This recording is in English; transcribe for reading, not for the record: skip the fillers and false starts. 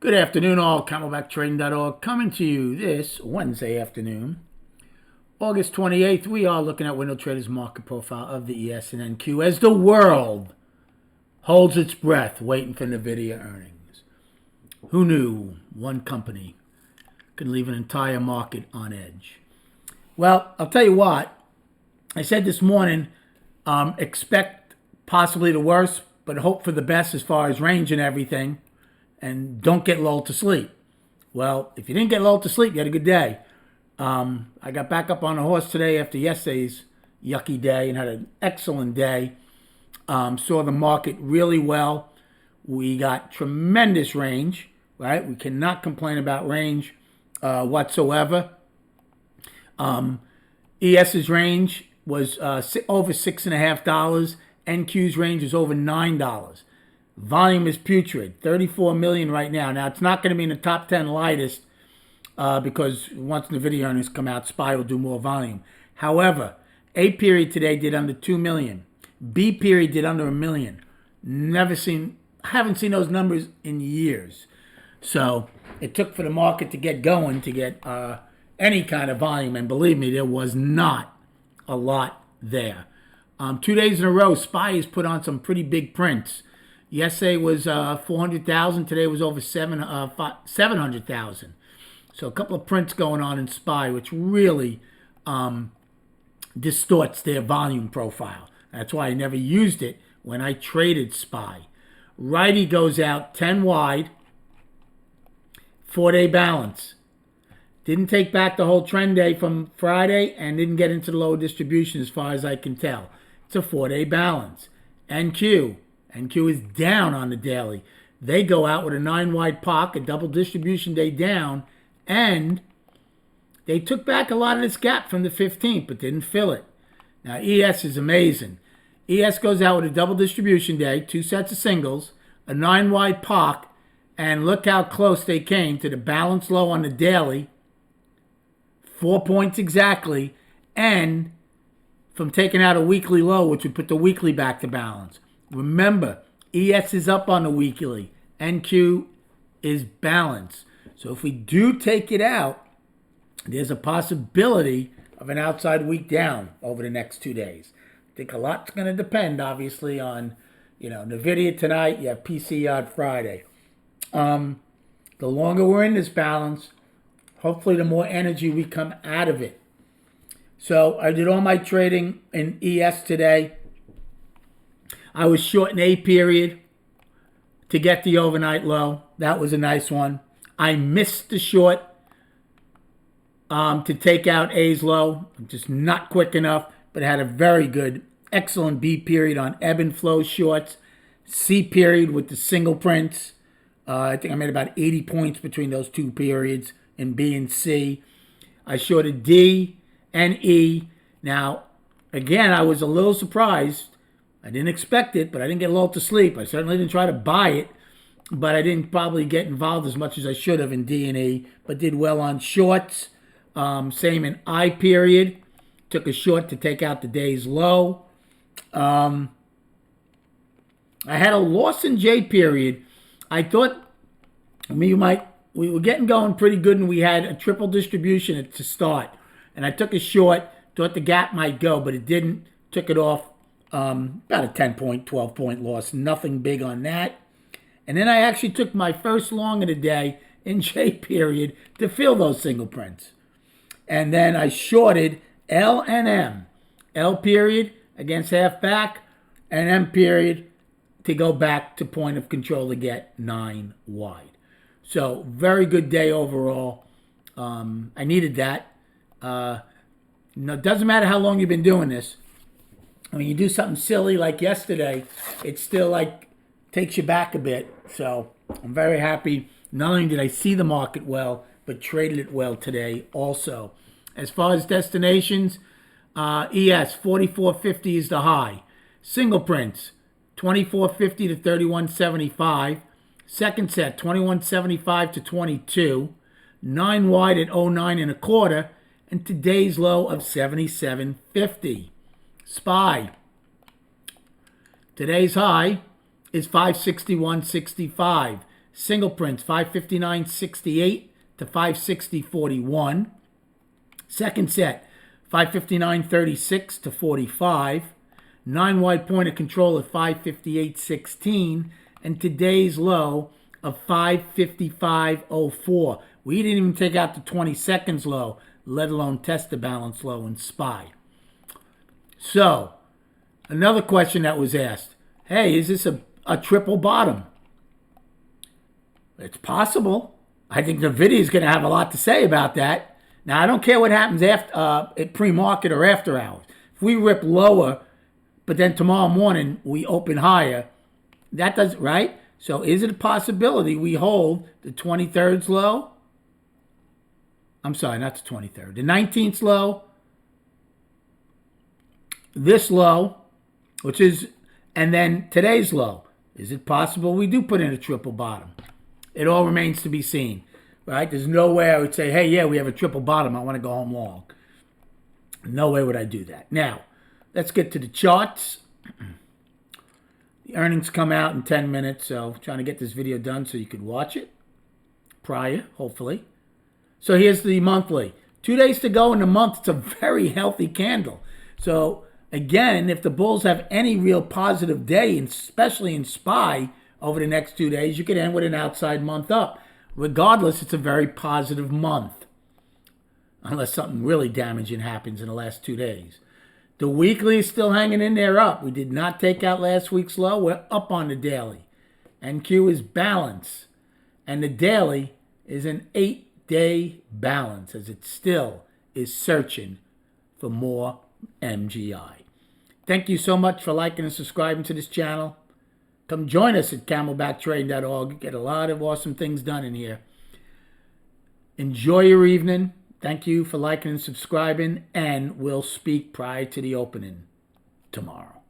Good afternoon, all. CamelbackTrading.org coming to you this Wednesday afternoon, August 28th. We are looking at Window Trader's market profile of the ES and NQ as the world holds its breath waiting for NVDA earnings. Who knew one company could leave an entire market on edge? Well, I'll tell you what. I said this morning, expect possibly the worst, but hope for the best as far as range and everything. And don't get lulled to sleep. Well, if you didn't get lulled to sleep, you had a good day. I got back up on the horse today after yesterday's yucky day and had an excellent day. Saw the market really well. We got tremendous range, right? We cannot complain about range whatsoever. ES's range was over $6.50. NQ's range is over $9. Volume is putrid, 34 million right now. Now, it's not going to be in the top 10 lightest because once the video earnings come out, SPY will do more volume. However, A period today did under 2 million. B period did under 1 million. Haven't seen those numbers in years. So it took for the market to get going to get any kind of volume. And believe me, there was not a lot there. 2 days in a row, SPY has put on some pretty big prints. Yesterday was 400,000. Today was over 700,000. So a couple of prints going on in SPY, which really distorts their volume profile. That's why I never used it when I traded SPY. Righty goes out 10 wide, 4-day balance. Didn't take back the whole trend day from Friday and didn't get into the lower distribution as far as I can tell. It's a 4-day balance. NQ is down on the daily. They go out with a 9-wide POC, a double distribution day down, and they took back a lot of this gap from the 15th, but didn't fill it. Now, ES is amazing. ES goes out with a double distribution day, 2 sets of singles, a 9-wide POC, and look how close they came to the balance low on the daily, 4 points exactly, and from taking out a weekly low, which would put the weekly back to balance. Remember, ES is up on the weekly. NQ is balanced. So if we do take it out, there's a possibility of an outside week down over the next 2 days. I think a lot's going to depend, obviously, on, NVIDIA tonight. You have PC on Friday. The longer we're in this balance, hopefully the more energy we come out of it. So I did all my trading in ES today. I was short in A period to get the overnight low. That was a nice one. I missed the short to take out A's low. I'm just not quick enough, but had a very good, excellent B period on ebb and flow shorts. C period with the single prints. I think I made about 80 points between those two periods in B and C. I shorted D and E. Now, again, I was a little surprised. I didn't expect it, but I didn't get lulled to sleep. I certainly didn't try to buy it, but I didn't probably get involved as much as I should have in D and E, but did well on shorts. Same in I period. Took a short to take out the day's low. I had a loss in J period. I thought, we were getting going pretty good, and we had a triple distribution to start. And I took a short, thought the gap might go, but it didn't. Took it off. About a 10-point, 12-point loss. Nothing big on that. And then I actually took my first long of the day in J period to fill those single prints. And then I shorted L and M. L period against half back, and M period to go back to point of control to get 9 wide. So very good day overall. I needed that. It doesn't matter how long you've been doing this. When you do something silly like yesterday, it still takes you back a bit. So I'm very happy. Not only did I see the market well, but traded it well today also. As far as destinations, ES 44.50 is the high. Single prints 24.50 to 31.75. Second set 21.75 to 22. 9 wide at 09.25, and today's low of 77.50. SPY. Today's high is 561.65. Single prints, 559.68 to 560.41. Second set, 559.36 to 45. 9 wide point of control at 558.16. And today's low of 555.04. We didn't even take out the 20 seconds low, let alone test the balance low in SPY. So, another question that was asked, hey, is this a triple bottom? It's possible. I think NVIDIA is going to have a lot to say about that. Now, I don't care what happens after at pre-market or after hours. If we rip lower, but then tomorrow morning we open higher, that doesn't, right? So is it a possibility we hold the 23rd's low? I'm sorry, not the 23rd. The 19th low, this low, which is, and then today's low. Is it possible we do put in a triple bottom? It all remains to be seen, right? There's no way I would say, hey, yeah, we have a triple bottom. I want to go home long. No way would I do that. Now, let's get to the charts. The earnings come out in 10 minutes, so I'm trying to get this video done so you could watch it prior, hopefully. So here's the monthly. 2 days to go in the month. It's a very healthy candle. So again, if the bulls have any real positive day, and especially in SPY over the next 2 days, you could end with an outside month up. Regardless, it's a very positive month, unless something really damaging happens in the last 2 days. The weekly is still hanging in there up. We did not take out last week's low. We're up on the daily. NQ is balance. And the daily is an 8-day balance, as it still is searching for more MGI. Thank you so much for liking and subscribing to this channel. Come join us at camelbacktrading.org. Get a lot of awesome things done in here. Enjoy your evening. Thank you for liking and subscribing, and we'll speak prior to the opening tomorrow.